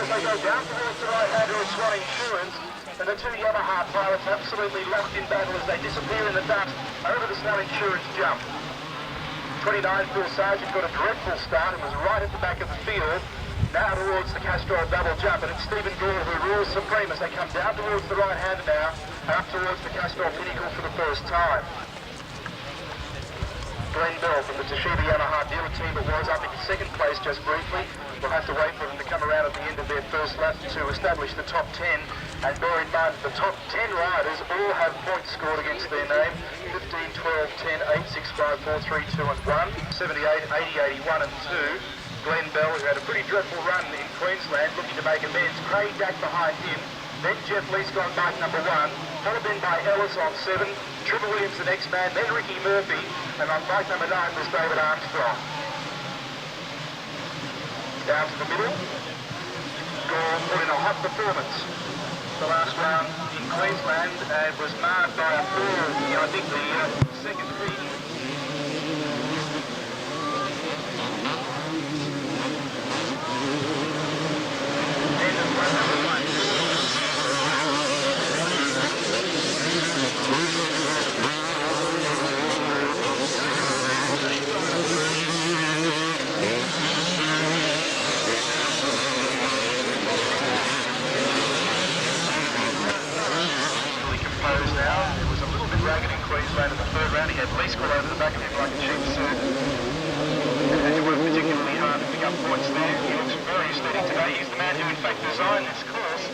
as they go down towards the right-hander of Swan Insurance, and the two Yamaha pilots absolutely locked in battle as they disappear in the dust over the Swan Insurance jump. 29 Phil Sargent got a dreadful start and was right at the back of the field. Now towards the Castrol double jump, and it's Stephen Gore who rules supreme as they come down towards the right-hander now, and up towards the Castrol pinnacle for the first time. Glenn Bell from the Toshiba Yamaha dealer team that was up in second place just briefly. We'll have to wait for them to come around at the end of their first lap to establish the top 10. And bear in mind, the top 10 riders all have points scored against their name. 15, 12, 10, 8, 6, 5, 4, 3, 2 and 1. 78, 80, 81 and 2. Glenn Bell, who had a pretty dreadful run in Queensland, looking to make amends. Craig Dack behind him. Then Jeff Lee's gone back number 1. Followed then by Ellis on 7. Trevor Williams the next man. Then Ricky Murphy. And on bike number 9 was David Armstrong. Down to the middle. Gore put in a hot performance the last round in Queensland and was marred by a fall in, I think, the second heat. Queensland in the third round. He had Leesk all over the back of him like a cheap suit. And had to work particularly hard to pick up points there. He looks very steady today. He's the man who in fact designed this course.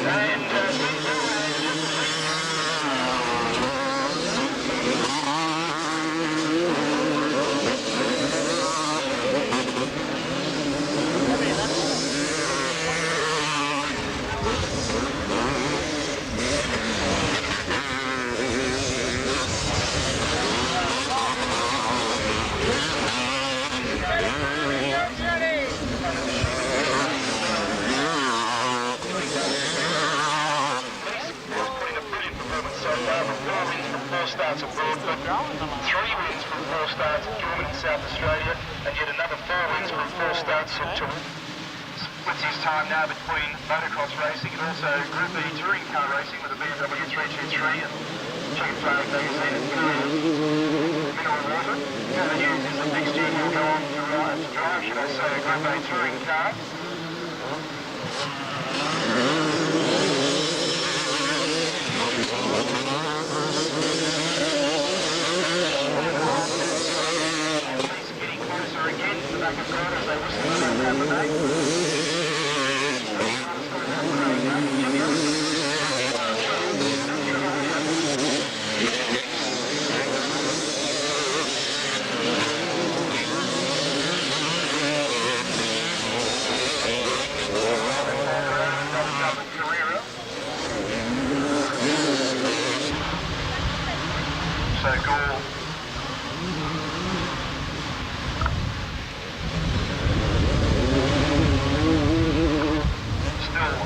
And starts at Broadwood, 3 wins from 4 starts at Gilman in South Australia, and yet another 4 wins from 4 starts at splits his time now between motocross racing and also Group E touring car racing with a BMW 323 and Chicken Flag Magazine and Mineral Water. Now the news is that next year he'll go on to drive, should I say, a Group A touring car.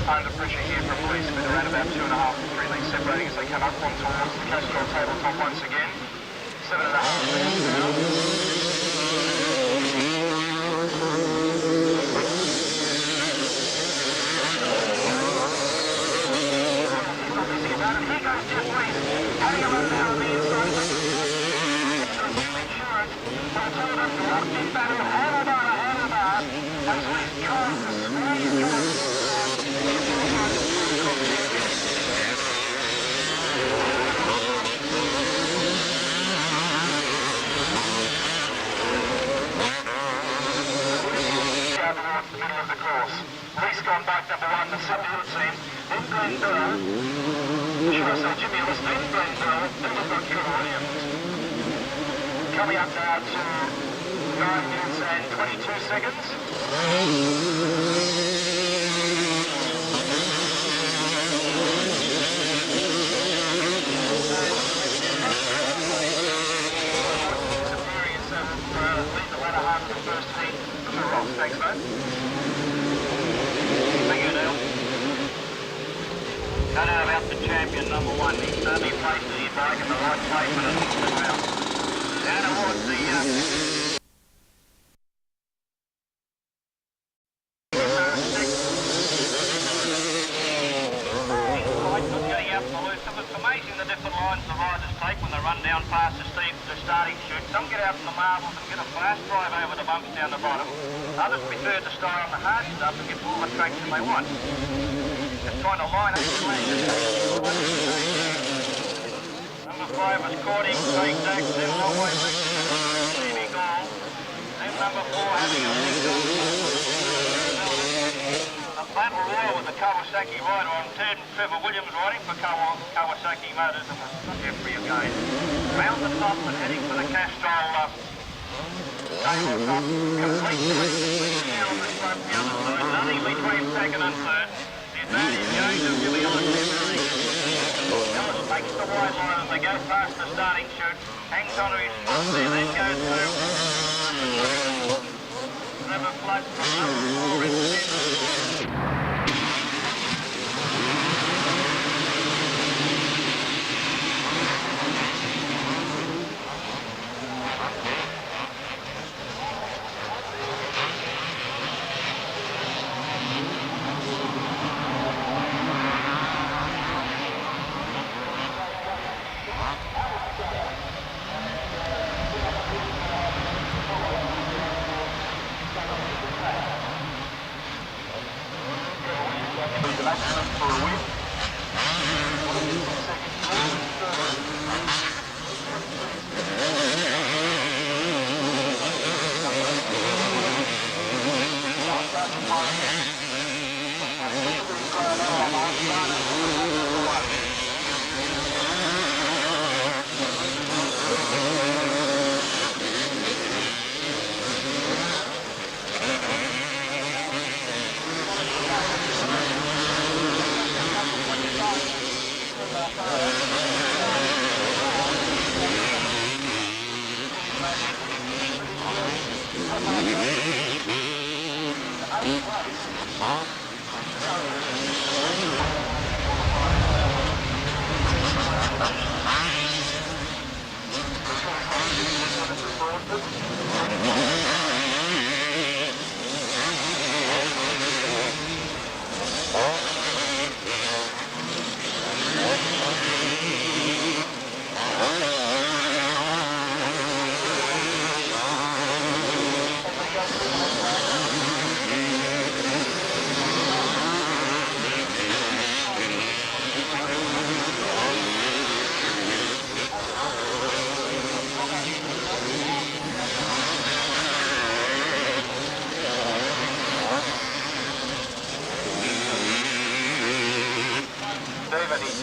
Under pressure here from police with around about 2.5 to 3 lengths separating as they come up on towards the Castrol tabletop once again. 7.5 lengths now. Here goes Jeff Leesk, heading up now on the inside. Insurance, they're told us to lock in battle, handlebar to handlebar, as Leesk tries to squeeze through. The middle of the course. Leesk on bike number 1, the sub-dealer team, then Glenn Bell, should I say Jimmy Ellis, then Glenn Bell, then we've got Trevor Williams. Coming up now to 9 minutes and 22 seconds. Thanks, mate. Thank you, Neil. Don't know about the champion number 1. He certainly placed the bike in the right place when it hit the ground. Down towards the a fast drive over the bumps down the bottom. Others prefer to stay on the hard stuff and get all the traction they want. Just trying to line up the lane. Number 5 was Courting, saying Dax, there's no way leaving goal. Then number 4 having a big goal. A battle royal with the Kawasaki rider on Ted and Trevor Williams riding for Kawasaki Motors and the Jeffrey again. Round the top and heading for the Castrol tabletop. Complete now on the front the other side. Nothing between second and third. The advantage going to Billy Ellis. Ellis takes the wide line as they go past the starting chute. Hangs onto his foot there, then goes through. Trevor Flood from number 4 in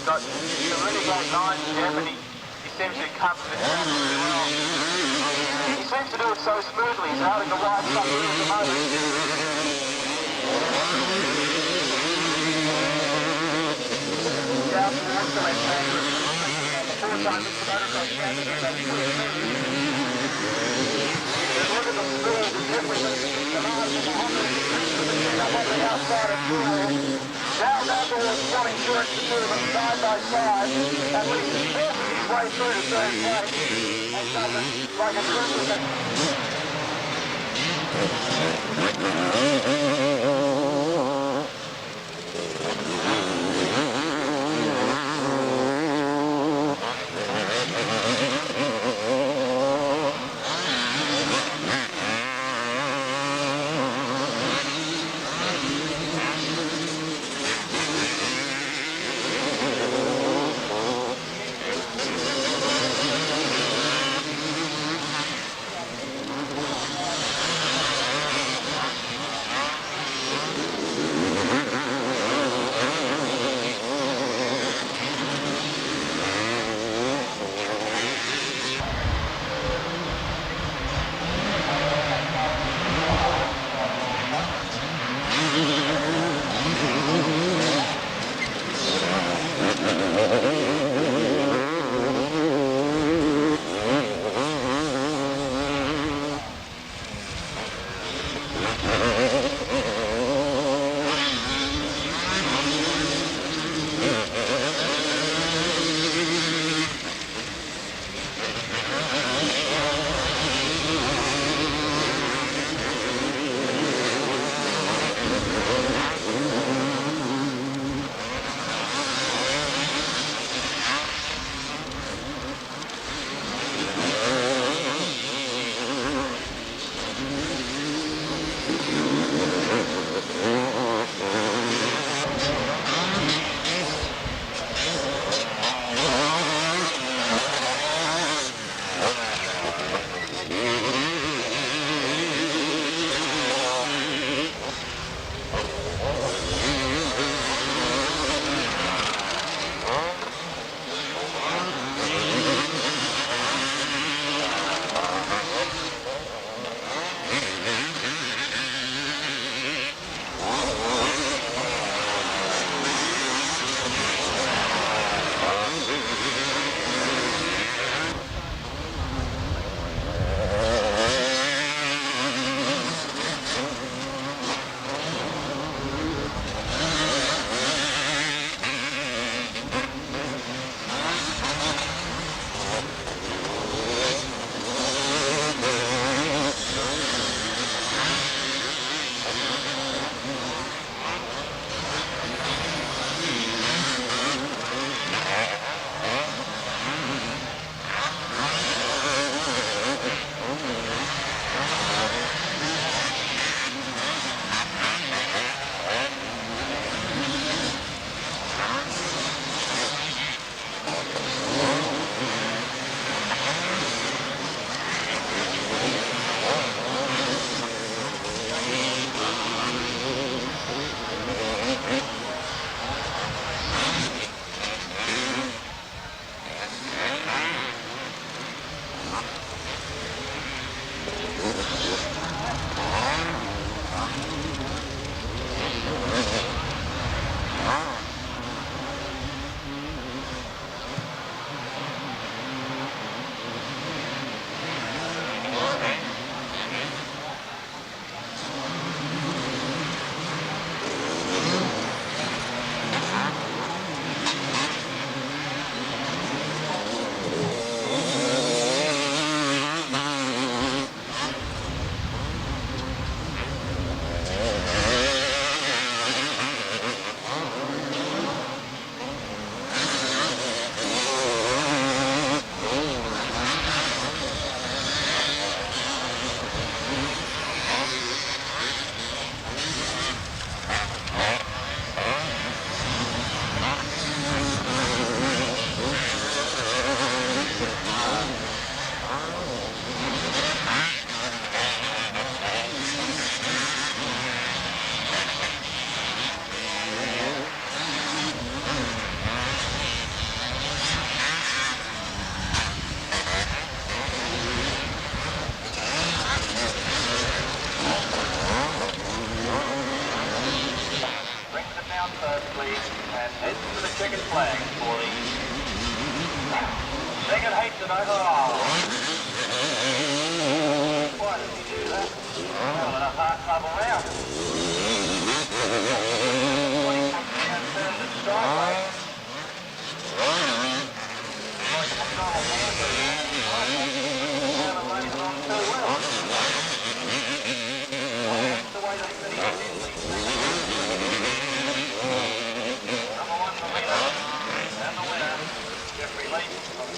He's a really great line, Jeff, and he seems to cover the track really well. He seems to do it so smoothly. He's holding the wide front wheel at the moment. Down towards the left hand. The four-time Mr. Motocross champion. Look at the speed and everything. The lines of the Honda up on the outside of Jewel. Now towards one insurance to two of them side by side, and he's forcing his way through to third place, and does it like a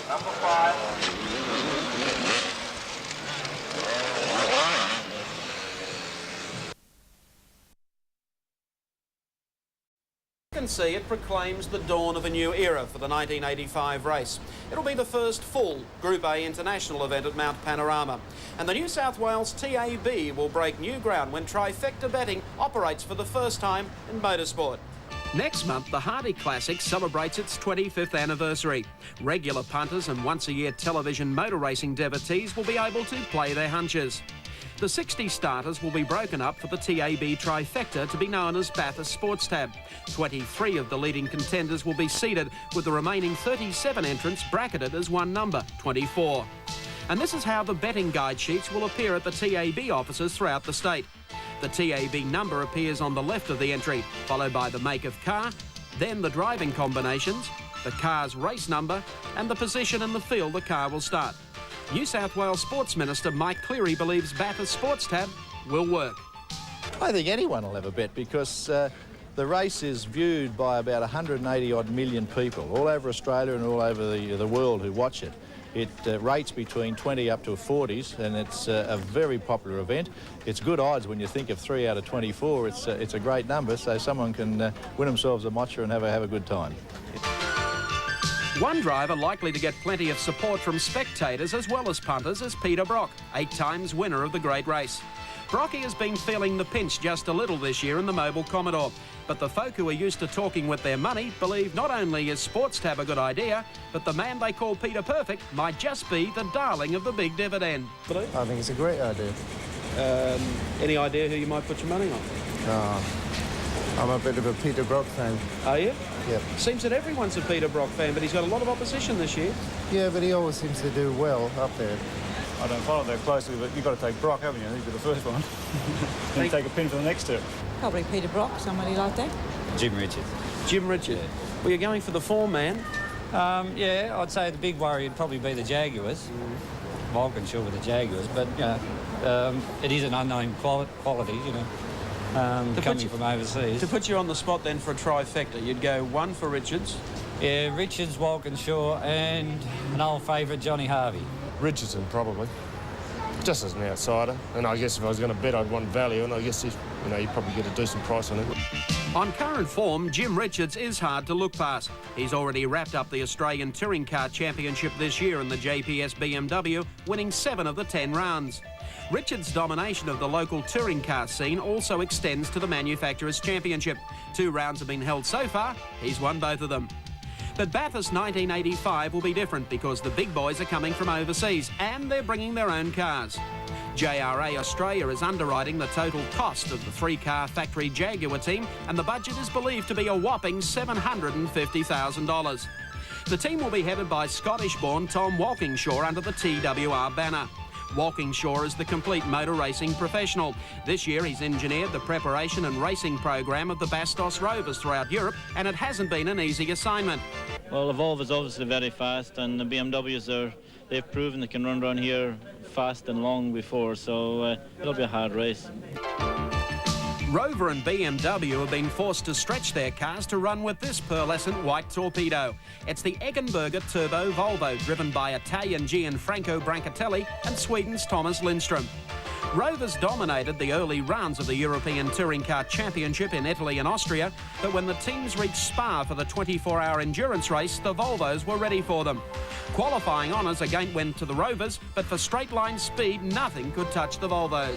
Number 5. You can see it proclaims the dawn of a new era for the 1985 race. It'll be the first full Group A international event at Mount Panorama. And the New South Wales TAB will break new ground when trifecta betting operates for the first time in motorsport. Next month, the Hardy Classic celebrates its 25th anniversary. Regular punters and once-a-year television motor racing devotees will be able to play their hunches. The 60 starters will be broken up for the TAB trifecta to be known as Bathurst Sports Tab. 23 of the leading contenders will be seeded, with the remaining 37 entrants bracketed as one number, 24. And this is how the betting guide sheets will appear at the TAB offices throughout the state. The TAB number appears on the left of the entry, followed by the make of car, then the driving combinations, the car's race number, and the position in the field the car will start. New South Wales Sports Minister Mike Cleary believes Bathurst Sports Tab will work. I think anyone will have a bet because the race is viewed by about 180 odd million people all over Australia and all over the world who watch it. It rates between 20 up to 40s, and it's a very popular event. It's good odds when you think of 3 out of 24. It's a great number, so someone can win themselves a matcha and have a good time. One driver likely to get plenty of support from spectators as well as punters is Peter Brock, 8 times winner of the great race. Brocky has been feeling the pinch just a little this year in the Mobile Commodore, but the folk who are used to talking with their money believe not only is Sports Tab a good idea, but the man they call Peter Perfect might just be the darling of the big dividend. I think it's a great idea. Any idea who you might put your money on? I'm a bit of a Peter Brock fan. Are you? Yep. Seems that everyone's a Peter Brock fan, but he's got a lot of opposition this year. Yeah, but he always seems to do well up there. I don't follow that closely, but you've got to take Brock, haven't you? He'd be the first one. Then you take a pin for the next two. Probably Peter Brock, somebody like that. Jim Richards. Jim Richards. Well, you're going for the form man. Yeah, I'd say the big worry would probably be the Jaguars. Walkinshaw with the Jaguars, but you know, it is an unknown quality, you know, coming from overseas. To put you on the spot then for a trifecta, you'd go 1 for Richards. Yeah, Richards, Walkinshaw, and an old favourite, Johnny Harvey. Richardson, probably. Just as an outsider. And I guess if I was going to bet, I'd want value, and I guess if, you know, you'd probably get a decent price on it. On current form, Jim Richards is hard to look past. He's already wrapped up the Australian Touring Car Championship this year in the JPS BMW, winning 7 of the 10 rounds. Richards' domination of the local touring car scene also extends to the Manufacturers' Championship. 2 rounds have been held so far. He's won both of them. But Bathurst 1985 will be different because the big boys are coming from overseas and they're bringing their own cars. JRA Australia is underwriting the total cost of the 3-car factory Jaguar team, and the budget is believed to be a whopping $750,000. The team will be headed by Scottish-born Tom Walkinshaw under the TWR banner. Walkinshaw is the complete motor racing professional. This year he's engineered the preparation and racing program of the Bastos Rovers throughout Europe, and it hasn't been an easy assignment. Well, the Volvo is obviously very fast, and the BMWs they've proven they can run around here fast and long before, so it'll be a hard race. Rover and BMW have been forced to stretch their cars to run with this pearlescent white torpedo. It's the Eggenberger Turbo Volvo, driven by Italian Gianfranco Brancatelli and Sweden's Thomas Lindström. Rovers dominated the early rounds of the European Touring Car Championship in Italy and Austria, but when the teams reached Spa for the 24-hour endurance race, the Volvos were ready for them. Qualifying honours again went to the Rovers, but for straight-line speed, nothing could touch the Volvos.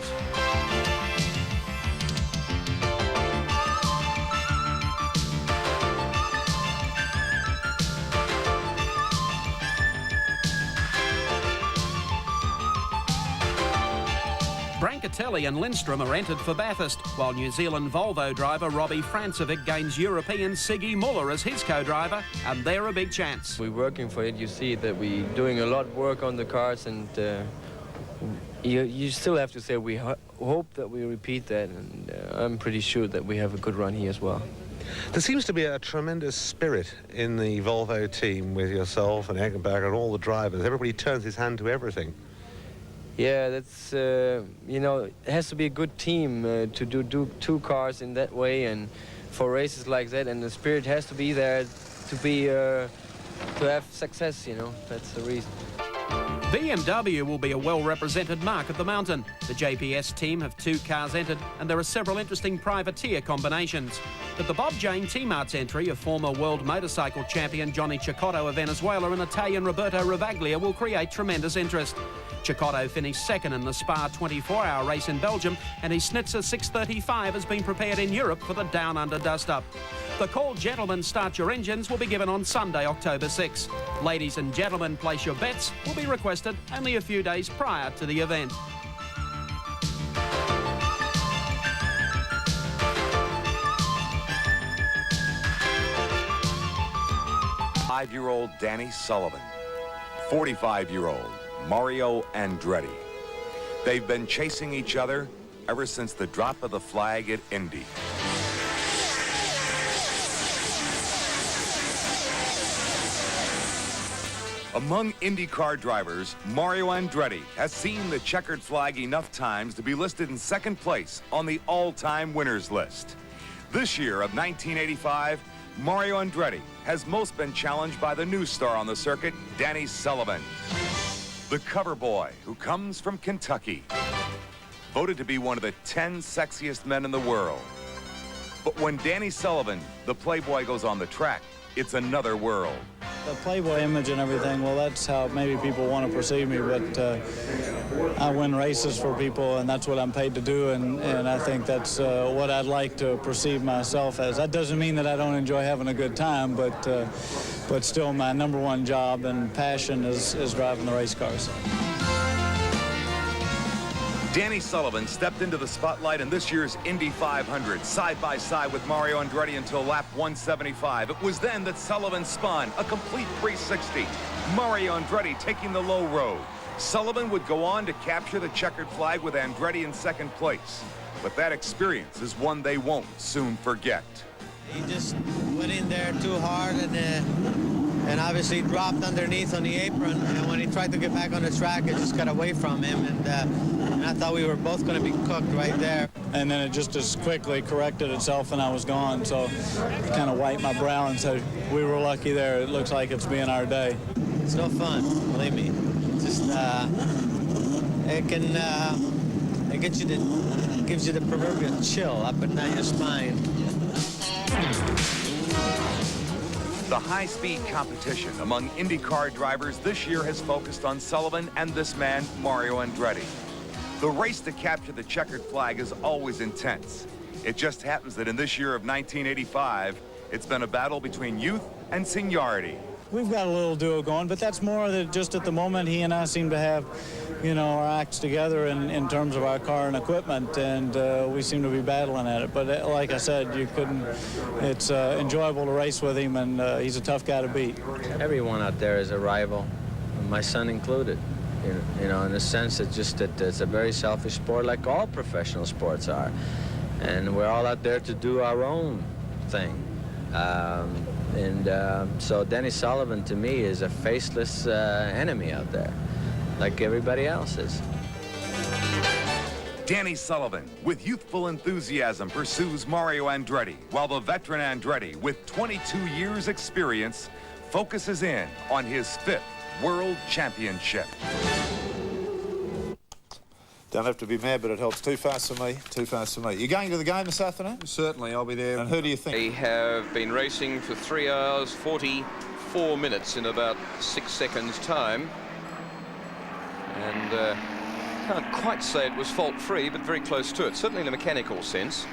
Brancatelli and Lindstrom are entered for Bathurst, while New Zealand Volvo driver Robbie Francevic gains European Siggy Muller as his co-driver, and they're a big chance. We're working for it. You see that we're doing a lot of work on the cars, and you still have to say we hope that we repeat that, and I'm pretty sure that we have a good run here as well. There seems to be a tremendous spirit in the Volvo team with yourself and Eggenberg and all the drivers. Everybody turns his hand to everything. Yeah, that's, you know, it has to be a good team to do two cars in that way and for races like that, and the spirit has to be there to have success, you know, that's the reason. BMW will be a well-represented mark at the mountain. The JPS team have 2 cars entered, and there are several interesting privateer combinations. But the Bob Jane T-Mart's entry of former world motorcycle champion Johnny Cecotto of Venezuela and Italian Roberto Ravaglia will create tremendous interest. Cecotto finished second in the Spa 24-hour race in Belgium, and his Schnitzer 635 has been prepared in Europe for the Down Under dust-up. The call "Gentlemen, Start Your Engines" will be given on Sunday, October 6. Ladies and gentlemen, place your bets will be requested only a few days prior to the event. Five-year-old Danny Sullivan, 45-year-old Mario Andretti. They've been chasing each other ever since the drop of the flag at Indy. Among IndyCar drivers, Mario Andretti has seen the checkered flag enough times to be listed in second place on the all-time winners list. This year of 1985, Mario Andretti has most been challenged by the new star on the circuit, Danny Sullivan, the cover boy who comes from Kentucky, voted to be one of the 10 sexiest men in the world. But when Danny Sullivan, the playboy, goes on the track, it's another world. The playboy image and everything, well, that's how maybe people want to perceive me, but I win races for people, and that's what I'm paid to do, and I think that's what I'd like to perceive myself as. That doesn't mean that I don't enjoy having a good time, but still my #1 job and passion is driving the race cars. Danny Sullivan stepped into the spotlight in this year's Indy 500, side by side with Mario Andretti until lap 175. It was then that Sullivan spun a complete 360, Mario Andretti taking the low road. Sullivan would go on to capture the checkered flag with Andretti in second place. But that experience is one they won't soon forget. He just went in there too hard and obviously dropped underneath on the apron, and when he tried to get back on the track, it just got away from him, and I thought we were both going to be cooked right there. And then it just as quickly corrected itself and I was gone, so kind of wiped my brow and said, we were lucky there. It looks like it's being our day. It's no fun, believe me. Just, it gives you the proverbial chill up and down your spine. The high-speed competition among IndyCar drivers this year has focused on Sullivan and this man, Mario Andretti. The race to capture the checkered flag is always intense. It just happens that in this year of 1985, it's been a battle between youth and seniority. We've got a little duo going, but that's more that just at the moment he and I seem to have, you know, our acts together in terms of our car and equipment, and we seem to be battling at it. But like I said, it's enjoyable to race with him, and he's a tough guy to beat. Everyone out there is a rival, my son included. You know, in a sense, it's just that it's a very selfish sport, like all professional sports are, and we're all out there to do our own thing. So Danny Sullivan, to me, is a faceless enemy out there, like everybody else is. Danny Sullivan, with youthful enthusiasm, pursues Mario Andretti, while the veteran Andretti, with 22 years' experience, focuses in on his 5th World Championship. Don't have to be mad, but it helps. Too fast for me, too fast for me. You going to the game this afternoon? Certainly, I'll be there. And who do you think? They have been racing for 3 hours, 44 minutes in about 6 seconds' time. And can't quite say it was fault-free, but very close to it, certainly in a mechanical sense.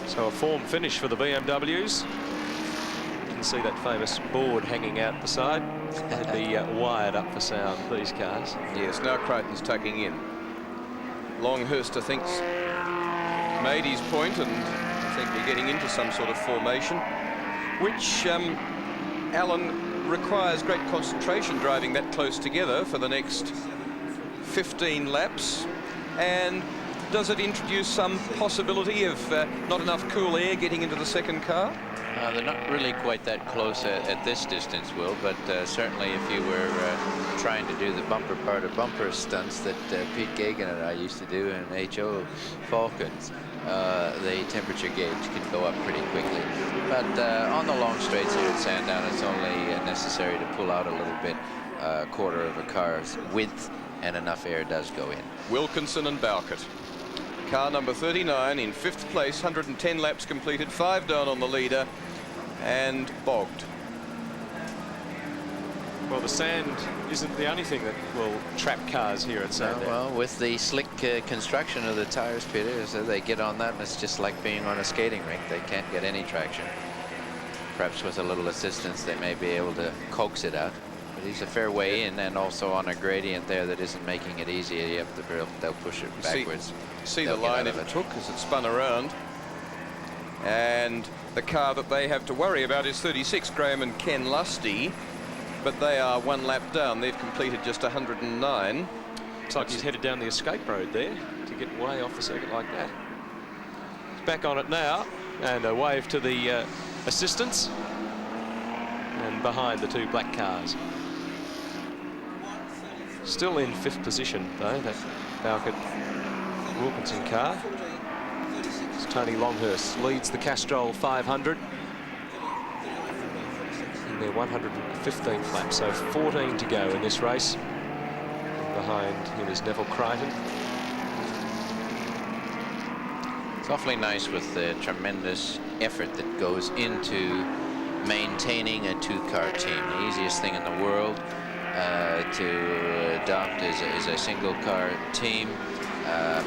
So a form finish for the BMWs. can see that famous board hanging out the side. They'd be wired up for sound, these cars. Yes, now Crichton's tucking in. Longhurst, I think, made his point, and I think we're getting into some sort of formation, which, Alan, requires great concentration driving that close together for the next 15 laps. And does it introduce some possibility of not enough cool air getting into the second car? They're not really quite that close at this distance, Will, but certainly if you were trying to do the bumper-to-bumper stunts that Pete Gagan and I used to do in HO Falcons, the temperature gauge can go up pretty quickly. But on the long straights here at Sandown, it's only necessary to pull out a little bit, a quarter of a car's width, and enough air does go in. Wilkinson and Bowkett. Car number 39 in 5th place, 110 laps completed, 5 down on the leader, and bogged. Well, the sand isn't the only thing that will trap cars here at Sandown. Well, with the slick construction of the tires, Peter, so they get on that, and it's just like being on a skating rink. They can't get any traction. Perhaps with a little assistance, they may be able to coax it out. But he's a fair way in, and also on a gradient there that isn't making it easy. They'll push it backwards. See the line it took as it spun around. And the car that they have to worry about is 36, Graham and Ken Lusty. But they are 1 lap down. They've completed just 109. Looks like he's headed down the escape road there to get way off the circuit like that. He's back on it now, and a wave to the assistants. And behind the 2 black cars. Still in 5th position, though, that Bowkett-Wilkinson car. Tony Longhurst leads the Castrol 500 in their 115th lap, so 14 to go in this race. And behind him is Neville Crichton. It's awfully nice with the tremendous effort that goes into maintaining a 2-car team. The easiest thing in the world to adopt is a single-car team,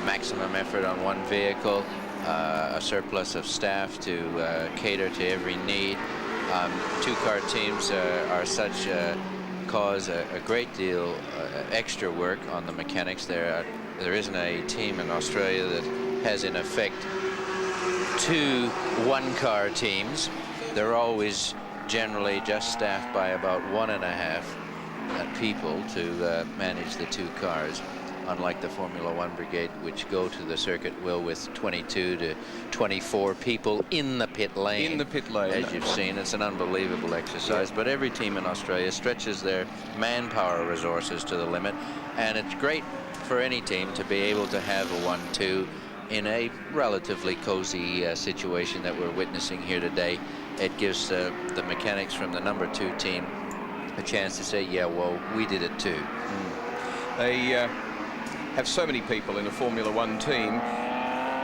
maximum effort on 1 vehicle, a surplus of staff to cater to every need. 2-car teams are such cause a great deal extra work on the mechanics. There isn't a team in Australia that has in effect 2 1-car teams. They're always generally just staffed by about 1.5 people to manage the 2 cars. Unlike the Formula 1 brigade, which go to the circuit, Will, with 22 to 24 people in the pit lane. In the pit lane. As you've seen, it's an unbelievable exercise. Yeah. But every team in Australia stretches their manpower resources to the limit. And it's great for any team to be able to have a 1-2 in a relatively cozy situation that we're witnessing here today. It gives the mechanics from the number 2 team a chance to say, yeah, well, we did it too. They have so many people in a Formula 1 team.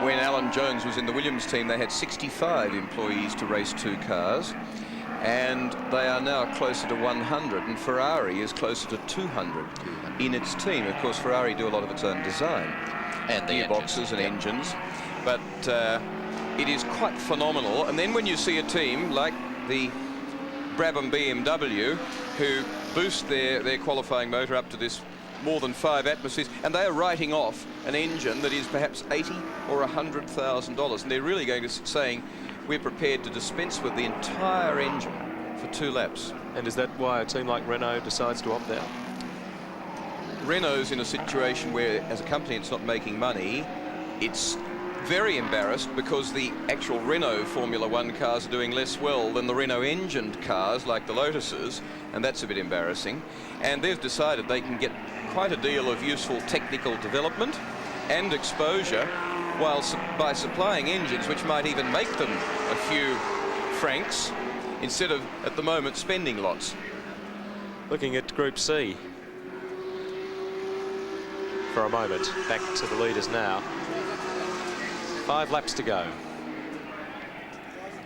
When Alan Jones was in the Williams team, they had 65 employees to race 2 cars, and they are now closer to 100, and Ferrari is closer to 200 in its team. Of course, Ferrari do a lot of its own design, and the gearboxes and engines, but it is quite phenomenal. And then when you see a team like the Brabham BMW, who boost their qualifying motor up to this more than 5 atmospheres, and they are writing off an engine that is perhaps $80,000 or $100,000, and they're really going to saying we're prepared to dispense with the entire engine for 2 laps. And is that why a team like Renault decides to opt out? Renault's in a situation where, as a company, it's not making money. It's very embarrassed because the actual Renault Formula 1 cars are doing less well than the Renault engined cars like the Lotuses, and that's a bit embarrassing. And they've decided they can get quite a deal of useful technical development and exposure by supplying engines which might even make them a few francs instead of, at the moment, spending lots. Looking at Group C for a moment. Back to the leaders now. 5 laps to go.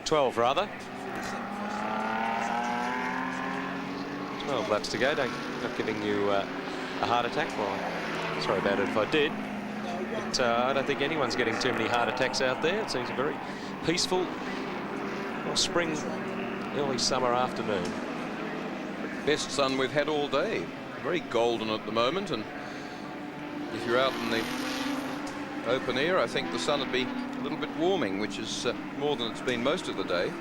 12 rather. 12 laps to go. Not giving you a heart attack. Well, sorry about it if I did. But I don't think anyone's getting too many heart attacks out there. It seems a very peaceful spring early summer afternoon. Best sun we've had all day. Very golden at the moment, and if you're out in the open air, I think the sun would be a little bit warming, which is more than it's been most of the day.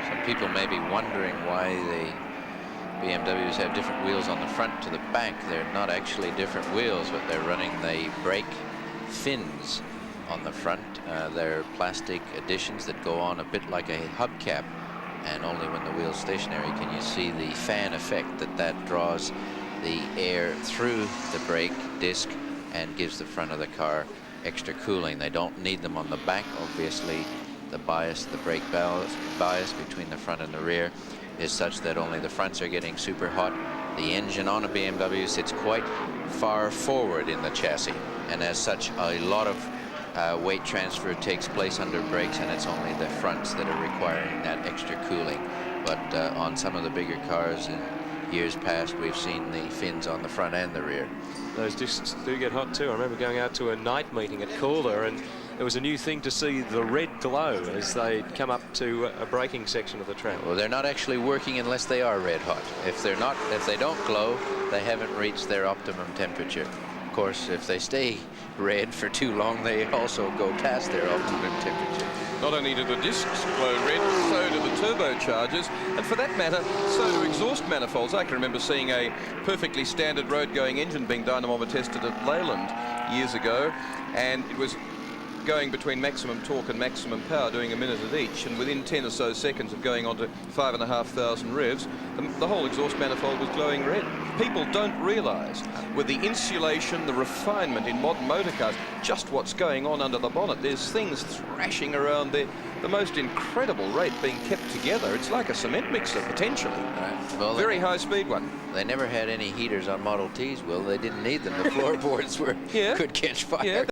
Some people may be wondering why the BMWs have different wheels on the front to the back. They're not actually different wheels, but they're running the brake fins on the front. They're plastic additions that go on a bit like a hubcap, and only when the wheel's stationary can you see the fan effect that draws the air through the brake disc and gives the front of the car extra cooling. They don't need them on the back. Obviously, the brake bias between the front and the rear is such that only the fronts are getting super hot. The engine on a BMW sits quite far forward in the chassis, and as such, a lot of weight transfer takes place under brakes, and it's only the fronts that are requiring that extra cooling. But on some of the bigger cars in years past, we've seen the fins on the front and the rear. Those discs do get hot too. I remember going out to a night meeting at Calder, and it was a new thing to see the red glow as they come up to a braking section of the track. Well, they're not actually working unless they are red hot. If they don't glow, they haven't reached their optimum temperature. Of course, if they stay red for too long, they also go past their optimum temperature. Not only do the discs glow red, so do the turbochargers, and for that matter, so do exhaust manifolds. I can remember seeing a perfectly standard road-going engine being dynamometer tested at Leyland years ago, and it was going between maximum torque and maximum power, doing a minute at each, and within 10 or so seconds of going on to 5,500 revs, the whole exhaust manifold was glowing red. People don't realise, with the insulation, the refinement in modern motor cars, just what's going on under the bonnet. There's things thrashing around there, the most incredible rate being kept together. It's like a cement mixer, potentially. Well, very high-speed one. They never had any heaters on Model Ts, Will. They didn't need them. The floorboards could catch fire. Yeah.